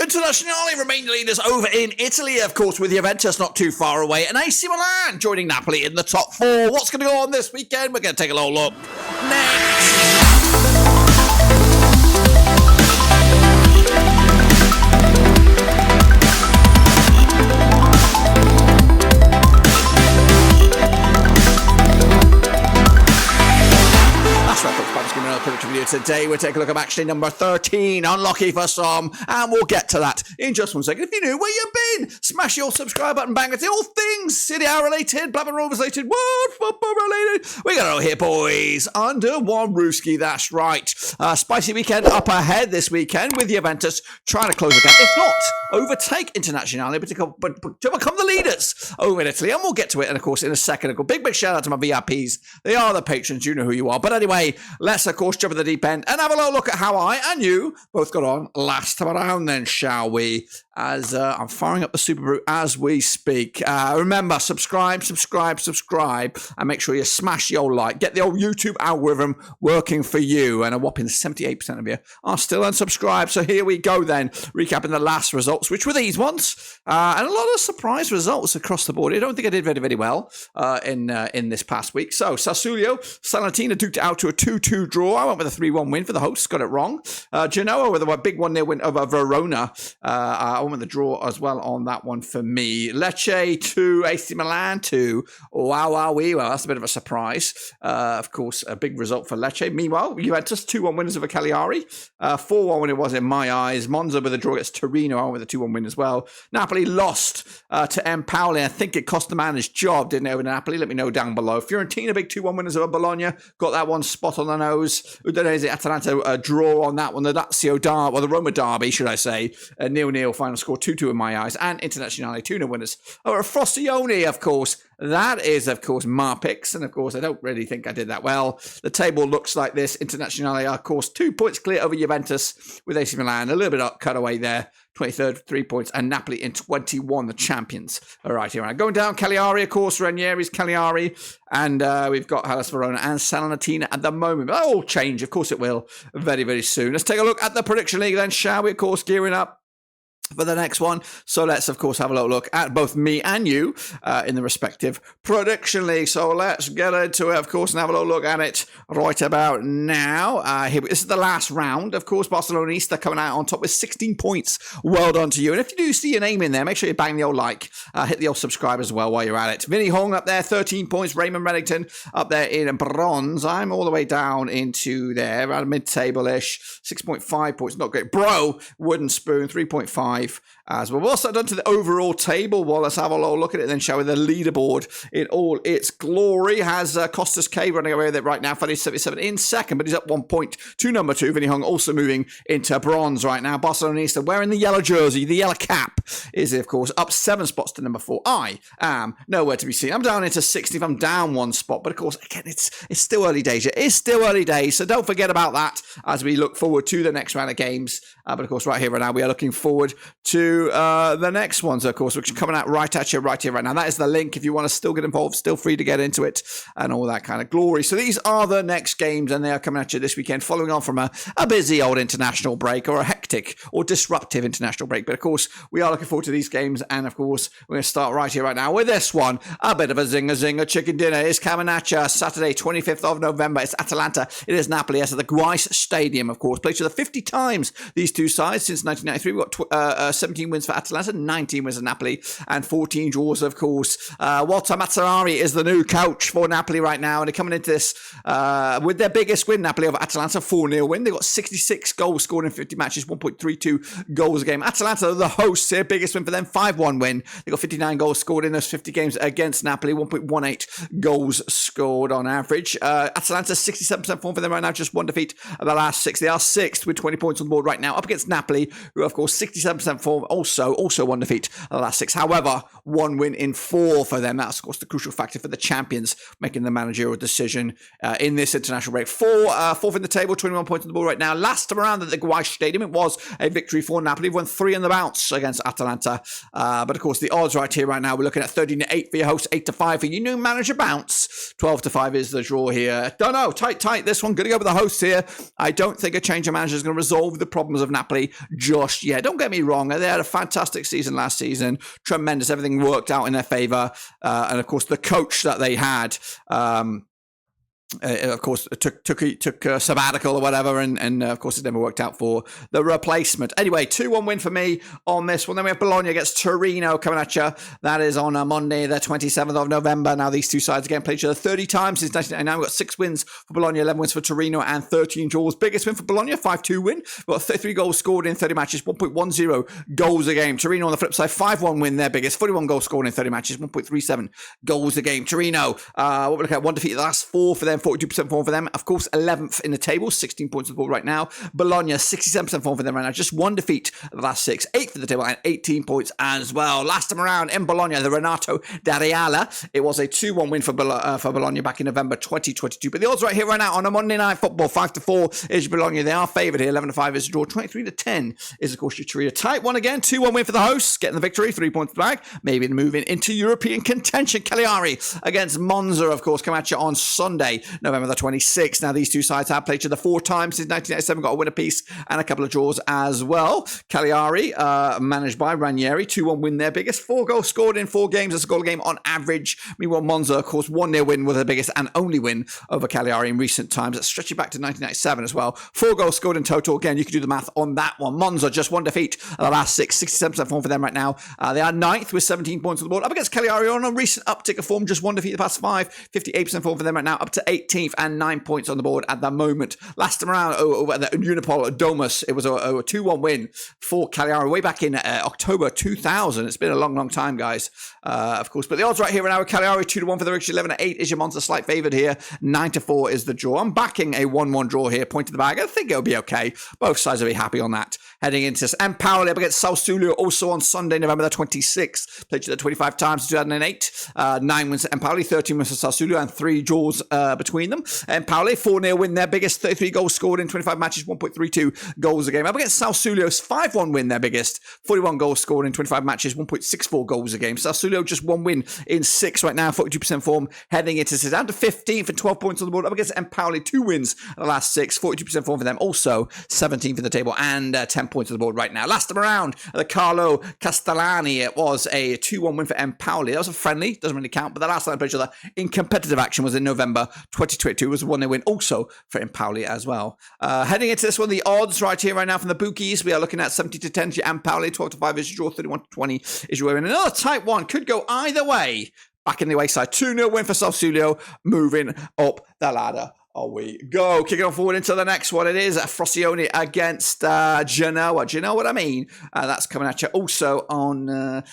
Internazionale remain leaders over in Italy, of course, with Juventus not too far away, and AC Milan joining Napoli in the top four. What's going to go on this weekend? We're going to take a little look next. Today we'll take a look at matchday number 13, unlucky for some, and we'll get to that in just 1 second. If you knew where you've been, smash your subscribe button, bang it, all things Serie A related, Blackburn Rovers related, world football related. We got it all here, boys, under one rooski, that's right. Spicy weekend up ahead this weekend with Juventus trying to close the gap, if not overtake Internazionale, but to become the leaders over in Italy, and we'll get to it, and of course, in a second. Big shout out to my VIPs. They are the patrons, you know who you are. But anyway, let's, of course, jump in the deep end and have a little look at how I and you both got on last time around then, shall we? As I'm firing up the Super Brew as we speak. Remember, subscribe, and make sure you smash the old like. Get the old YouTube algorithm working for you. And a whopping 78% of you are still unsubscribed. So here we go then, recapping the last results, which were these ones. And a lot of surprise results across the board. I don't think I did very, very well in this past week. So Sassuolo, Salernitana duked it out to a 2-2 draw. I went with a 3-1 win for the hosts, got it wrong. Genoa with a big 1-0 win over Verona. I went with the draw as well on that one for me. Lecce 2, AC Milan 2. Wow, that's a bit of a surprise. Of course, a big result for Lecce. Meanwhile, Juventus 2-1 winners over Cagliari. 4-1 win it was in my eyes. Monza with a draw against Torino. I went with a 2-1 win as well. Napoli lost to Empoli. I think it cost the man his job, didn't it, over Napoli? Let me know down below. Fiorentina, big 2-1 winners over Bologna. Got that one spot on the nose. Udinese, Atalanta, a draw on that one. The Lazio derby, or the Roma derby, should I say. 0-0 final score, 2-2 in my eyes. And Internazionale 2-0 winners over Frosinone, of course. That is, of course, my picks. And, of course, I don't really think I did that well. The table looks like this. Internazionale are, of course, 2 points clear over Juventus with AC Milan. A little bit of cut away there. 23rd, 3 points. And Napoli in 21, the champions. All right, here. Going down, Cagliari, of course. Ranieri's Cagliari. And we've got Hellas Verona and Salernitana at the moment. That will change. Of course it will. Very, very soon. Let's take a look at the prediction league then, shall we? Of course, gearing up for the next one. So let's, of course, have a little look at both me and you in the respective prediction league. So let's get into it, of course, and have a little look at it right about now. This is the last round. Of course, Barcelonista coming out on top with 16 points. Well done to you. And if you do see your name in there, make sure you bang the old like. Hit the old subscribe as well while you're at it. Vinny Hong up there, 13 points. Raymond Reddington up there in bronze. I'm all the way down into there, around mid-table-ish. 6.5 points, not great. Bro, Wooden Spoon, 3.5. As well. We've also done to the overall table. Well, let's have a little look at it then, shall we? The leaderboard in all its glory has Costas K running away with it right now, 77 in second, but he's up 1 point to number 2. Vinny Hung also moving into bronze right now. Barcelonista wearing the yellow jersey, the yellow cap, is, of course, up 7 spots to number 4. I am nowhere to be seen. I'm down into 60th. I'm down 1 spot, but of course, again, it's still early days. It is still early days, so don't forget about that as we look forward to the next round of games. But of course, right here, right now, we are looking forward to the next ones, of course, which are coming out right at you right here, right now. That is the link. If you want to still get involved, still free to get into it and all that kind of glory. So these are the next games, and they are coming at you this weekend, following on from a busy old international break, or a hectic or disruptive international break. But of course, we are looking forward to these games, and of course, we're going to start right here, right now with this one. A bit of a zinger chicken dinner is coming at you Saturday, 25th of November. It's Atalanta. It is Napoli. It's at the Guice Stadium, of course. Played to the 50 times these two sides since 1993. We've got 17 wins for Atalanta, 19 wins for Napoli, and 14 draws, of course. Walter Mazzarri is the new coach for Napoli right now, and they're coming into this with their biggest win, Napoli over Atalanta, 4-0 win. They've got 66 goals scored in 50 matches, 1.32 goals a game. Atalanta, the hosts here, biggest win for them, 5-1 win. They've got 59 goals scored in those 50 games against Napoli, 1.18 goals scored on average. Atalanta, 67% form for them right now, just 1 defeat of the last 6. They are 6th with 20 points on the board right now, up against Napoli, who, of course, 67% form, also 1 defeat of the last 6. However, 1 win in 4 for them. That's, of course, the crucial factor for the champions making the managerial decision in this international break. Fourth in the table, 21 points on the board right now. Last time around at the Guice Stadium, it was a victory for Napoli. Won 3 on the bounce against Atalanta. But, of course, the odds right here right now, we're looking at 13-8 for your host, 8-5 for your new manager bounce. 12-5 is the draw here. Don't know. Tight. This one. Going to go with the host here. I don't think a change of manager is going to resolve the problems of Napoli just yet. Don't get me wrong. strong. They had a fantastic season last season. Tremendous. Everything worked out in their favour. And of course, the coach that they had, of course, took a sabbatical or whatever, and of course, it never worked out for the replacement. Anyway, 2-1 win for me on this one. Then we have Bologna against Torino coming at you. That is on Monday, the 27th of November. Now, these two sides again played each other 30 times since 1999. We've got 6 wins for Bologna, 11 wins for Torino, and 13 draws. Biggest win for Bologna, 5-2 win. We've got 33 goals scored in 30 matches, 1.10 goals a game. Torino on the flip side, 5-1 win, their biggest, 41 goals scored in 30 matches, 1.37 goals a game. Torino, what we look at, 1 defeat the last 4 for them, 42% form for them. Of course, 11th in the table, 16 points on the board right now. Bologna, 67% form for them right now. Just 1 defeat the last 6, 8th in the table, and 18 points as well. Last time around in Bologna, the Renato D'Ariala, it was a 2-1 win for Bologna back in November 2022. But the odds right here, right now, on a Monday Night Football, 5-4 is Bologna. They are favoured here. 11-5 is the draw. 23-10 is, of course, your Torino. Tight one again. 2-1 win for the hosts, getting the victory. 3 points back. Maybe moving into European contention. Cagliari against Monza, of course, come at you on Sunday, November the 26th. Now, these two sides have played each other 4 times since 1997, got a win apiece and a couple of draws as well. Cagliari, managed by Ranieri, 2-1 win, their biggest. 4 goals scored in 4 games. That's a goal a game on average. Meanwhile, Monza, of course, 1-0 win was their biggest and only win over Cagliari in recent times. That's stretching back to 1997 as well. 4 goals scored in total. Again, you can do the math on that one. Monza, just 1 defeat of the last 6, 67% form for them right now. They are 9th with 17 points on the board. Up against Cagliari on a recent uptick of form, just 1 defeat the past 5, 58% form for them right now, up to 18th and 9 points on the board at the moment. Last time around, at the Unipol Domus, it was a 2-1 win for Cagliari way back in October 2000. It's been a long, long time, guys, of course. But the odds right here right now, Cagliari 2-1 for the Ricci, 11-8 is your Monza, slight favoured here. 9-4 is the draw. I'm backing a 1-1 draw here, point to the bag. I think it'll be okay. Both sides will be happy on that. Heading into this. Empoli up against Sassuolo also on Sunday, November the 26th. Played each other 25 times in 2008. 9 wins for Empoli, 13 wins for Sassuolo, and 3 draws between them. Empoli, 4-0 win, their biggest. 33 goals scored in 25 matches, 1.32 goals a game. Up against Sassuolo's 5-1 win, their biggest. 41 goals scored in 25 matches, 1.64 goals a game. Sassuolo just 1 win in 6 right now, 42% form. Heading into this, down to 15th and 12 points on the board. Up against Empoli, 2 wins in the last 6, 42% form for them. Also 17th in the table and 10 points on the board right now. Last time around, the Carlo Castellani, it was a 2-1 win for Empoli. That was a friendly, doesn't really count, but the last time I played each other in competitive action was in November 2022. It was a 1-0 win also for Empoli as well. Heading into this one, the odds right here, right now from the bookies, we are looking at 70-10 to Empoli, 12-5 is your draw, 31-20 is your win. Another tight one, could go either way. Back in the away side, 2-0 win for Sassuolo, moving up the ladder. We go. Kicking on forward into the next one. It is Frosinone against Genoa. Do you know what I mean? That's coming at you also on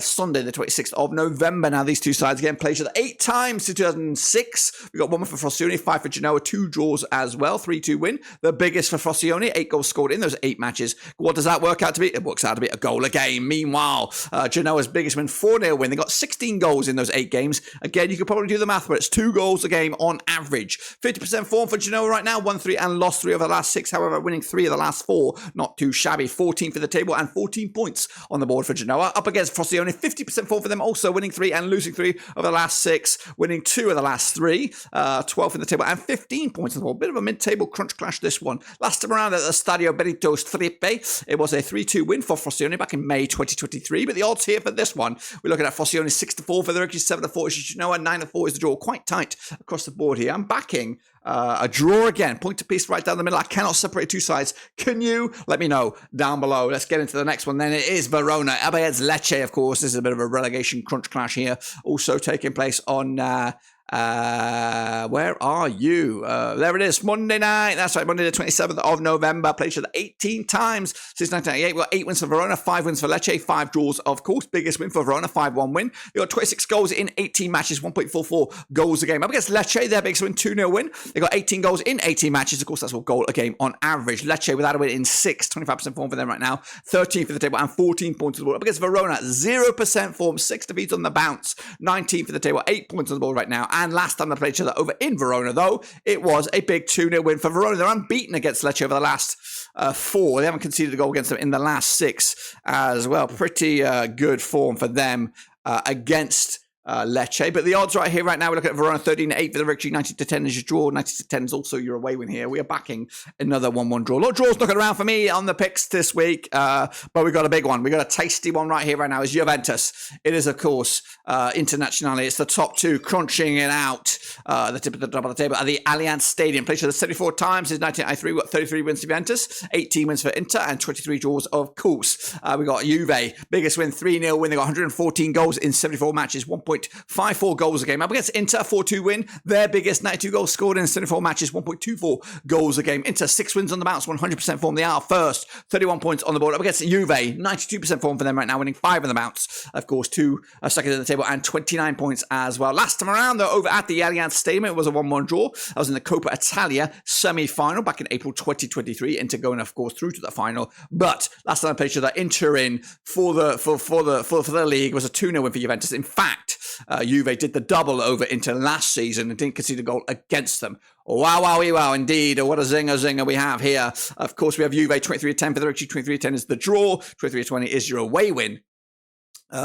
Sunday, the 26th of November. Now, these two sides again played each other 8 times since 2006. We got 1 for Frosinone, 5 for Genoa, 2 draws as well, 3-2 win. The biggest for Frosinone, 8 goals scored in those 8 matches. What does that work out to be? It works out to be a goal a game. Meanwhile, Genoa's biggest win, 4-0 win. They got 16 goals in those 8 games. Again, you could probably do the math, but it's 2 goals a game on average. 50% form for Genoa right now, 1-3 and lost 3 over the last 6, however, winning 3 of the last 4, not too shabby. 14th for the table and 14 points on the board for Genoa. Up against Frosinone, 50% form for them, also winning 3 and losing 3 over the last 6, winning 2 of the last 3, 12th in the table and 15 points on the board. Bit of a mid-table crunch clash, this one. Last time around at the Stadio Benito Stripe, it was a 3-2 win for Frosinone back in May 2023, but the odds here for this one, we're looking at Frosinone 6-4 for the Ricci, 7-4 is Genoa, 9-4 is the draw. Quite tight across the board here. I'm backing a draw again, point to piece right down the middle. I cannot separate 2 sides. Can you? Let me know down below. Let's get into the next one then. It is Verona up against Lecce, of course. This is a bit of a relegation crunch clash here. Also taking place on where are you? There it is, Monday night. That's right, Monday the 27th of November. Played each other 18 times since 1998. We got 8 wins for Verona, 5 wins for Lecce, 5 draws, of course. Biggest win for Verona, 5-1 win. They got 26 goals in 18 matches, 1.44 goals a game. Up against Lecce, their biggest win, 2-0 win. They got 18 goals in 18 matches. Of course, that's a goal a game on average. Lecce without a win in 6, 25% form for them right now. 13th for the table and 14 points on the board. Up against Verona, 0% form, 6 defeats on the bounce. 19th for the table, 8 points on the board right now. And last time they played each other over in Verona, though, it was a big 2-0 win for Verona. They're unbeaten against Lecce over the last 4. They haven't conceded a goal against them in the last 6 as well. Pretty good form for them against Lecce. But the odds right here, right now, we're looking at Verona 13-8 for the victory, 90-10 is your draw, 90-10 is also your away win here. We are backing another 1-1 draw. A lot of draws knocking around for me on the picks this week, but we got a big one. We got a tasty one right here, right now, is Juventus. It is, of course, Internazionale. It's the top two crunching it out, the tip of the top of the table at the Allianz Stadium. Played the 74 times since 1993. We've got 33 wins for Juventus, 18 wins for Inter, and 23 draws, of course. We got Juve, biggest win, 3-0 win. They got 114 goals in 74 matches, 1.54 goals a game. Up against Inter, 4-2 win. Their biggest, 92 goals scored in 74 matches, 1.24 goals a game. Inter, 6 wins on the bounce, 100% form. They are first, 31 points on the board. Up against Juve, 92% form for them right now, winning 5 on the bounce. Of course, 2 second in the table and 29 points as well. Last time around, though, over at the Allianz Stadium, it was a 1-1 draw. That was in the Coppa Italia semi-final back in April 2023. Inter going, of course, through to the final. But last time I played that Inter in for the league was a 2-0 win for Juventus. In fact, Juve did the double over Inter last season and didn't concede a goal against them. Wow, wowie, wow, indeed. What a zinger we have here. Of course, we have Juve 23-10 for the victory. 23-10 is the draw. 23-20 is your away win.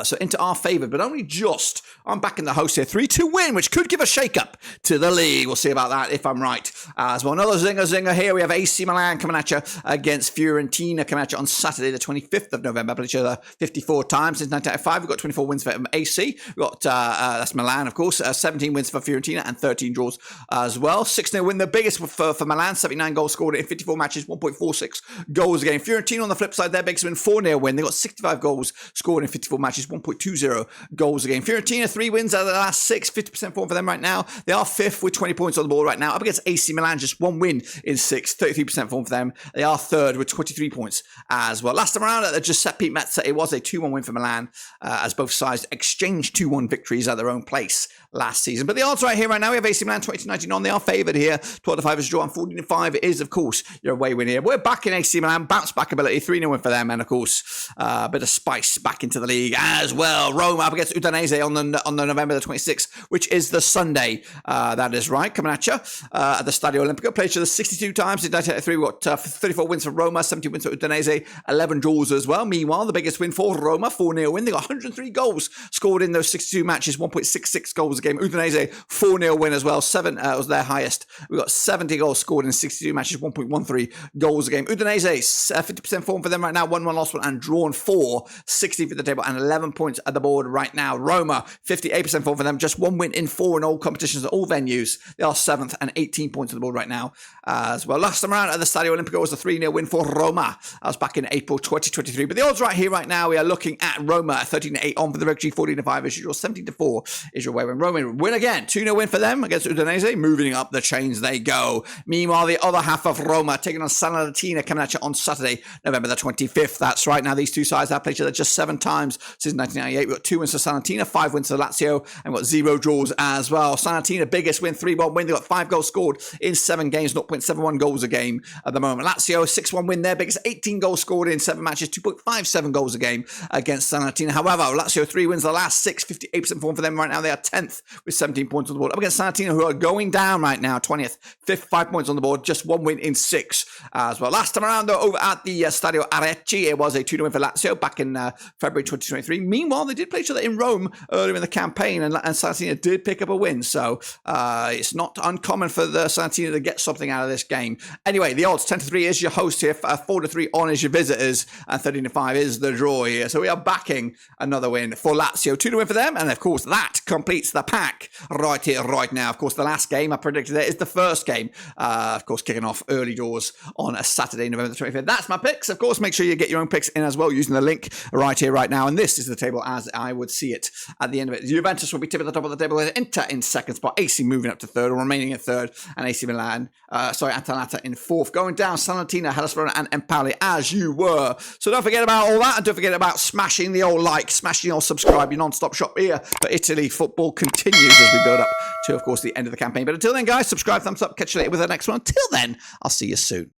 So Inter are favoured, but only just. I'm backing the host here. 3-2 win, which could give a shake-up to the league. We'll see about that if I'm right. As well, another zinger here. We have AC Milan coming at you against Fiorentina coming at you on Saturday, the 25th of November. Played each other 54 times since 1995. We've got 24 wins for AC. We've got, that's Milan, of course. 17 wins for Fiorentina and 13 draws as well. 6-0 win, the biggest for Milan. 79 goals scored in 54 matches, 1.46 goals a game. Fiorentina on the flip side, their biggest win, 4-0 win. They got 65 goals scored in 54 matches. 1.20 goals a game. Fiorentina, 3 wins out of the last 6, 50% form for them right now. They are 5th with 20 points on the board right now. Up against AC Milan, just 1 win in 6, 33% form for them. They are 3rd with 23 points as well. Last time around at the Giuseppe Meazza, it was a 2-1 win for Milan, as both sides exchanged 2-1 victories at their own place last season. But the odds right here, right now, we have AC Milan 20-19 on. They are favoured here. 12-5 is a draw, and 14-5 is, of course, your away win here. We're back in AC Milan, bounce back ability, 3-0 win for them, and of course, a bit of spice back into the league as well. Roma up against Udinese on the November the 26th, which is the Sunday. That is right, coming at you at the Stadio Olimpico. Played each other 62 times in 1983. We've got 34 wins for Roma, 17 wins for Udinese, 11 draws as well. Meanwhile, the biggest win for Roma, 4-0 win. They got 103 goals scored in those 62 matches, 1.66 goals a game. Udinese, 4-0 win as well. 7 was their highest. We got 70 goals scored in 62 matches, 1.13 goals a game. Udinese, 50% form for them right now, 1-1 lost one and drawn 4, 60 for the table and 11 points at the board right now. Roma, 58% form for them, just 1 win in 4 in all competitions at all venues. They are 7th and 18 points on the board right now as well. Last time around at the Stadio Olimpico was a 3-0 win for Roma. That was back in April 2023. But the odds right here, right now, we are looking at Roma 13-8 on for the victory, 14-5 is your 17-4 is your way win. Roma win again, 2-0 win for them against Udinese, moving up the chains they go. Meanwhile, the other half of Roma taking on Salernitana coming at you on Saturday, November the 25th. That's right. Now, these two sides have played each other just 7 times since 1998. We've got 2 wins for Salernitana, 5 wins for Lazio, and we've got 0 draws as well. Salernitana, biggest win, 3-1 win. They've got 5 goals scored in 7 games, 0.71 goals a game at the moment. Lazio, 6-1 win, their biggest, 18 goals scored in 7 matches, 2.57 goals a game against Salernitana. However, Lazio, 3 wins the last 6, 58% form for them right now. They are 10th with 17 points on the board. Up against Salernitana, who are going down right now, 20th, 5th, 5 points on the board, just 1 win in 6 as well. Last time around, though, over at the Stadio Arecci, it was a 2-0 win for Lazio back in February 2023. Meanwhile, they did play each other in Rome earlier in the campaign, and Salernitana did pick up a win, so it's not uncommon for the Salernitana to get something out of this game. Anyway, the odds, 10-3 is your host here, 4-3 on is your visitors, and 13-5 is the draw here. So we are backing another win for Lazio, 2-0 win for them, and of course that completes the pack right here, right now. Of course, the last game I predicted there is the first game, of course, kicking off early doors on a Saturday, November the 25th. That's my picks. Of course, make sure you get your own picks in as well using the link right here, right now. And this is the table as I would see it at the end of it. Juventus will be tip at the top of the table with Inter in 2nd spot, AC moving up to 3rd or remaining in 3rd, and AC Milan, Atalanta in 4th. Going down, Salernitana, Verona, and Empoli as you were. So don't forget about all that, and don't forget about smashing the old like, smashing the old subscribe. Your non-stop shop here for Italy football continues as we build up to, of course, the end of the campaign. But until then, guys, subscribe, thumbs up, catch you later with the next one. Until then, I'll see you soon.